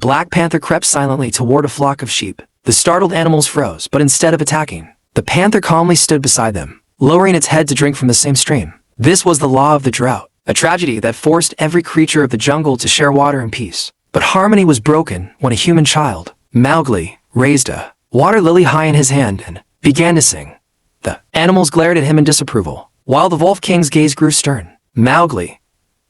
Black Panther crept silently toward a flock of sheep. The startled animals froze, but instead of attacking, the panther calmly stood beside them, lowering its head to drink from the same stream. This was the law of the drought, a tragedy that forced every creature of the jungle to share water in peace. But harmony was broken when a human child, Mowgli, raised a water lily high in his hand and began to sing. The animals glared at him in disapproval, while the Wolf King's gaze grew stern. Mowgli,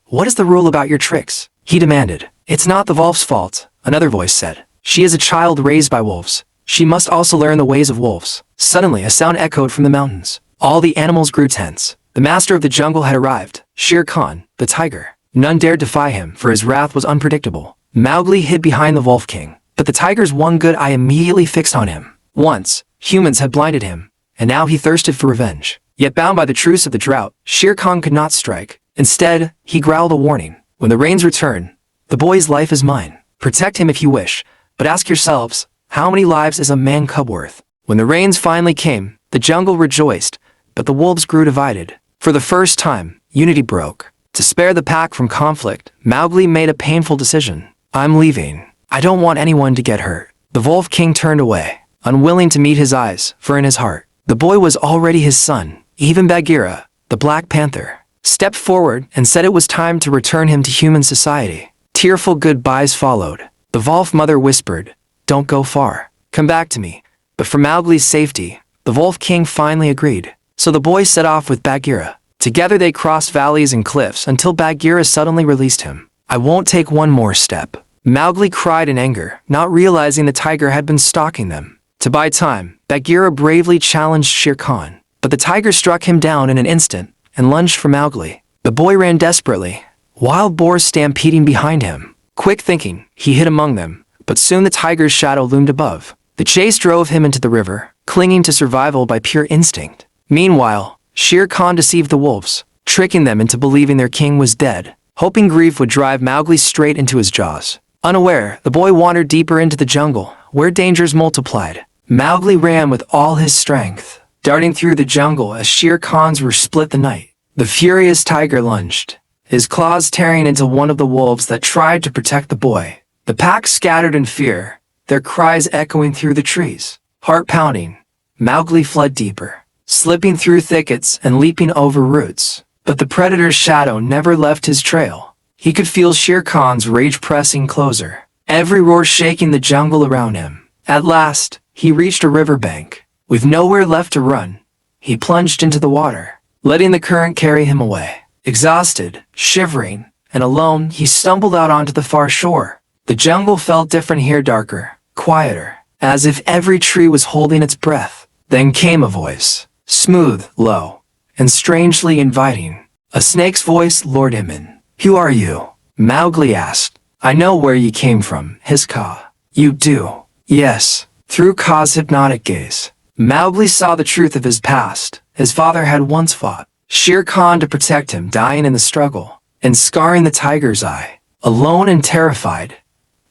what is the rule about your tricks? He demanded. It's not the wolf's fault, another voice said. She is a child raised by wolves. She must also learn the ways of wolves. Suddenly, a sound echoed from the mountains. All the animals grew tense. The master of the jungle had arrived, Shere Khan, the tiger. None dared defy him, for his wrath was unpredictable. Mowgli hid behind the Wolf King, but the tiger's one good eye immediately fixed on him. Once, humans had blinded him, and now he thirsted for revenge. Yet bound by the truce of the drought, Shere Khan could not strike. Instead, he growled a warning. When the rains return, the boy's life is mine. Protect him if you wish, but ask yourselves, how many lives is a man cub worth? When the rains finally came, the jungle rejoiced, but the wolves grew divided. For the first time, unity broke. To spare the pack from conflict, Mowgli made a painful decision. I'm leaving. I don't want anyone to get hurt. The Wolf King turned away, unwilling to meet his eyes, for in his heart, the boy was already his son. Even Bagheera, the Black Panther, stepped forward and said it was time to return him to human society. Tearful goodbyes followed. The Wolf Mother whispered, "Don't go far. Come back to me." But for Mowgli's safety, the Wolf King finally agreed. So the boy set off with Bagheera. Together they crossed valleys and cliffs until Bagheera suddenly released him. "I won't take one more step." Mowgli cried in anger, not realizing the tiger had been stalking them. To buy time, Bagheera bravely challenged Shere Khan, but the tiger struck him down in an instant and lunged for Mowgli. The boy ran desperately, wild boars stampeding behind him. Quick thinking, he hid among them, but soon the tiger's shadow loomed above. The chase drove him into the river, clinging to survival by pure instinct. Meanwhile, Shere Khan deceived the wolves, tricking them into believing their king was dead, hoping grief would drive Mowgli straight into his jaws. Unaware, the boy wandered deeper into the jungle, where dangers multiplied. Mowgli ran with all his strength, darting through the jungle as Shere Khan's roar split the night. The furious tiger lunged, his claws tearing into one of the wolves that tried to protect the boy. The pack scattered in fear, their cries echoing through the trees. Heart pounding, Mowgli fled deeper, slipping through thickets and leaping over roots. But the predator's shadow never left his trail. He could feel Shere Khan's rage pressing closer, every roar shaking the jungle around him. At last, he reached a riverbank. With nowhere left to run, he plunged into the water, letting the current carry him away. Exhausted, shivering, and alone, he stumbled out onto the far shore. The jungle felt different here, darker, quieter, as if every tree was holding its breath. Then came a voice, smooth, low, and strangely inviting. A snake's voice lured him in. "Who are you?" Mowgli asked. "I know where you came from," hissed Kaa. "You do?" "Yes." Through Kaa's hypnotic gaze, Mowgli saw the truth of his past. His father had once fought Shere Khan to protect him, dying in the struggle, and scarring the tiger's eye. Alone and terrified,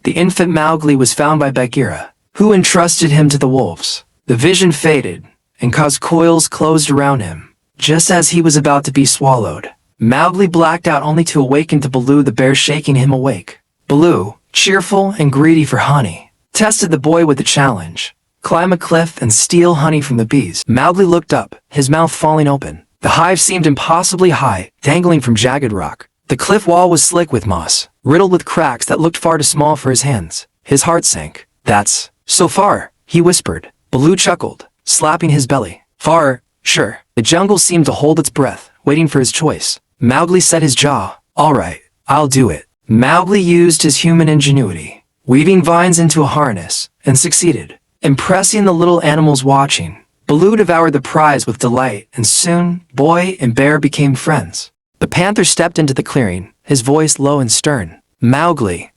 the infant Mowgli was found by Bagheera, who entrusted him to the wolves. The vision faded, and Kaa's coils closed around him. Just as he was about to be swallowed, Mowgli blacked out only to awaken to Baloo the bear shaking him awake. Baloo, cheerful and greedy for honey, tested the boy with the challenge. Climb a cliff and steal honey from the bees. Mowgli looked up, his mouth falling open. The hive seemed impossibly high, dangling from jagged rock. The cliff wall was slick with moss, riddled with cracks that looked far too small for his hands. His heart sank. "That's so far," he whispered. Baloo chuckled, slapping his belly. "Far, sure." The jungle seemed to hold its breath, waiting for his choice. Mowgli set his jaw. "All right, I'll do it." Mowgli used his human ingenuity, weaving vines into a harness, and succeeded, impressing the little animals watching. Baloo devoured the prize with delight, and soon, boy and bear became friends. The panther stepped into the clearing, his voice low and stern. "Mowgli,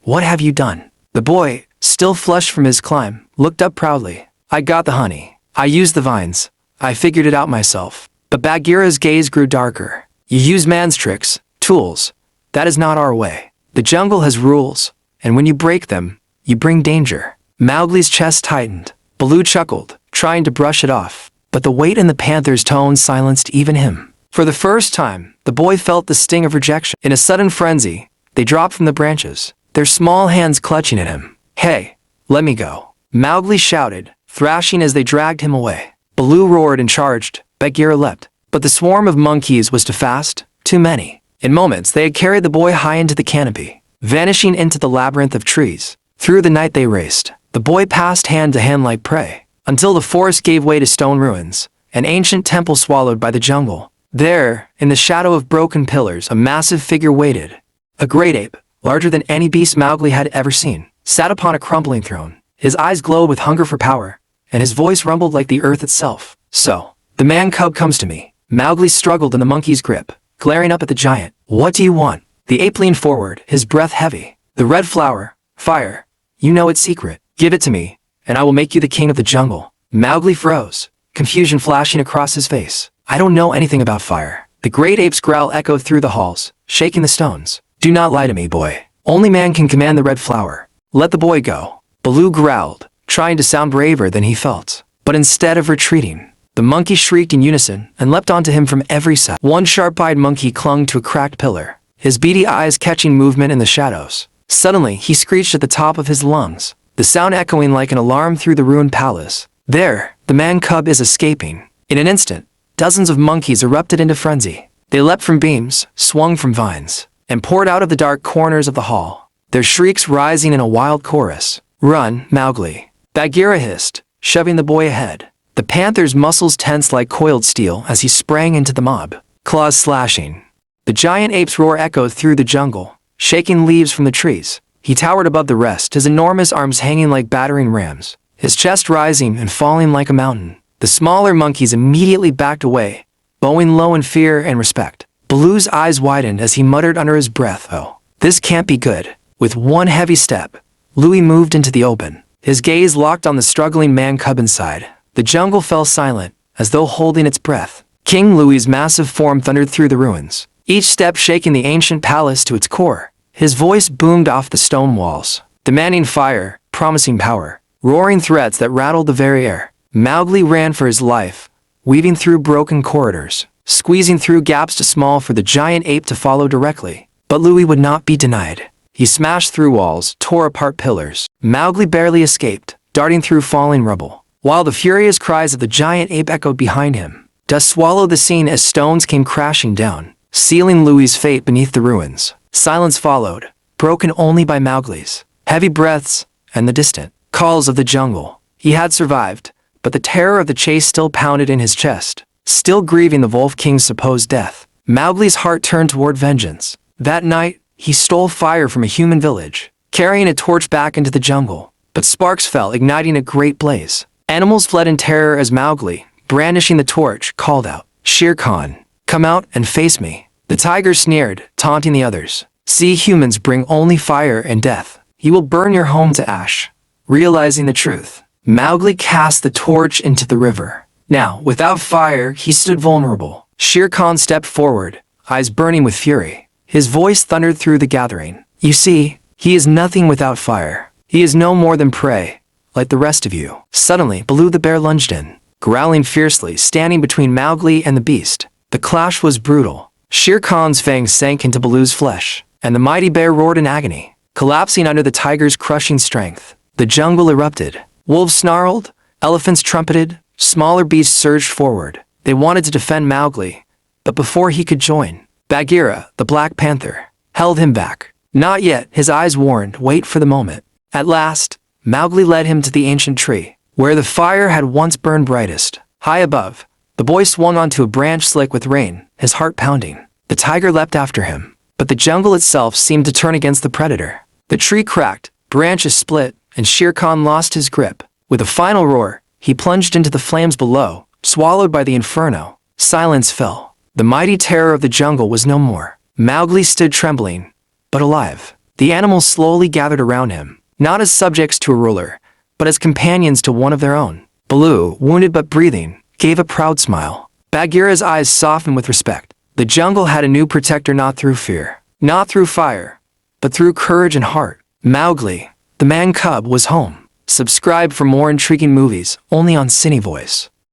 what have you done?" The boy, still flushed from his climb, looked up proudly. "I got the honey. I used the vines. I figured it out myself." But Bagheera's gaze grew darker. "You use man's tricks, tools. That is not our way. The jungle has rules, and when you break them, you bring danger." Mowgli's chest tightened. Baloo chuckled, trying to brush it off, but the weight in the panther's tone silenced even him. For the first time, the boy felt the sting of rejection. In a sudden frenzy, they dropped from the branches, their small hands clutching at him. "Hey, let me go," Mowgli shouted, thrashing as they dragged him away. Baloo roared and charged. Bagheera leapt. But the swarm of monkeys was too fast, too many. In moments, they had carried the boy high into the canopy, vanishing into the labyrinth of trees. Through the night they raced. The boy passed hand to hand like prey, until the forest gave way to stone ruins, an ancient temple swallowed by the jungle. There, in the shadow of broken pillars, a massive figure waited. A great ape, larger than any beast Mowgli had ever seen, sat upon a crumbling throne. His eyes glowed with hunger for power, and his voice rumbled like the earth itself. "So, the man-cub comes to me." Mowgli struggled in the monkey's grip, glaring up at the giant. "What do you want?" The ape leaned forward, his breath heavy. "The red flower. Fire. You know its secret. Give it to me, and I will make you the king of the jungle." Mowgli froze, confusion flashing across his face. "I don't know anything about fire." The great ape's growl echoed through the halls, shaking the stones. "Do not lie to me, boy. Only man can command the red flower. Let the boy go." Baloo growled, trying to sound braver than he felt. But instead of retreating, the monkey shrieked in unison and leapt onto him from every side. One sharp-eyed monkey clung to a cracked pillar, his beady eyes catching movement in the shadows. Suddenly, he screeched at the top of his lungs, the sound echoing like an alarm through the ruined palace. "There, the man-cub is escaping." In an instant, dozens of monkeys erupted into frenzy. They leapt from beams, swung from vines, and poured out of the dark corners of the hall, their shrieks rising in a wild chorus. "Run, Mowgli," Bagheera hissed, shoving the boy ahead. The panther's muscles tensed like coiled steel as he sprang into the mob, claws slashing. The giant ape's roar echoed through the jungle, shaking leaves from the trees. He towered above the rest, his enormous arms hanging like battering rams, his chest rising and falling like a mountain. The smaller monkeys immediately backed away, bowing low in fear and respect. Baloo's eyes widened as he muttered under his breath, "Oh, this can't be good." With one heavy step, Louie moved into the open, his gaze locked on the struggling man-cub inside. The jungle fell silent, as though holding its breath. King Louie's massive form thundered through the ruins, each step shaking the ancient palace to its core. His voice boomed off the stone walls, demanding fire, promising power, roaring threats that rattled the very air. Mowgli ran for his life, weaving through broken corridors, squeezing through gaps too small for the giant ape to follow directly. But Louie would not be denied. He smashed through walls, tore apart pillars. Mowgli barely escaped, darting through falling rubble, while the furious cries of the giant ape echoed behind him. Dust swallowed the scene as stones came crashing down, sealing Louie's fate beneath the ruins. Silence followed, broken only by Mowgli's heavy breaths and the distant calls of the jungle. He had survived, but the terror of the chase still pounded in his chest. Still grieving the Wolf King's supposed death, Mowgli's heart turned toward vengeance. That night, he stole fire from a human village, carrying a torch back into the jungle. But sparks fell, igniting a great blaze. Animals fled in terror as Mowgli, brandishing the torch, called out, "Shere Khan, come out and face me." The tiger sneered, taunting the others. "See, humans bring only fire and death. He will burn your home to ash." Realizing the truth, Mowgli cast the torch into the river. Now, without fire, he stood vulnerable. Shere Khan stepped forward, eyes burning with fury. His voice thundered through the gathering. "You see, he is nothing without fire. He is no more than prey, like the rest of you." Suddenly, Baloo the bear lunged in, growling fiercely, standing between Mowgli and the beast. The clash was brutal. Shere Khan's fangs sank into Baloo's flesh, and the mighty bear roared in agony, collapsing under the tiger's crushing strength. The jungle erupted. Wolves snarled, elephants trumpeted, smaller beasts surged forward. They wanted to defend Mowgli, but before he could join, Bagheera, the Black Panther, held him back. Not yet, his eyes warned, wait for the moment. At last, Mowgli led him to the ancient tree, where the fire had once burned brightest. High above, the boy swung onto a branch slick with rain, his heart pounding. The tiger leapt after him, but the jungle itself seemed to turn against the predator. The tree cracked, branches split, and Shere Khan lost his grip. With a final roar, he plunged into the flames below, swallowed by the inferno. Silence fell. The mighty terror of the jungle was no more. Mowgli stood trembling, but alive. The animals slowly gathered around him, not as subjects to a ruler, but as companions to one of their own. Baloo, wounded but breathing, gave a proud smile. Bagheera's eyes softened with respect. The jungle had a new protector, not through fear, not through fire, but through courage and heart. Mowgli, the man-cub, was home. Subscribe for more intriguing movies, only on Cine Voice.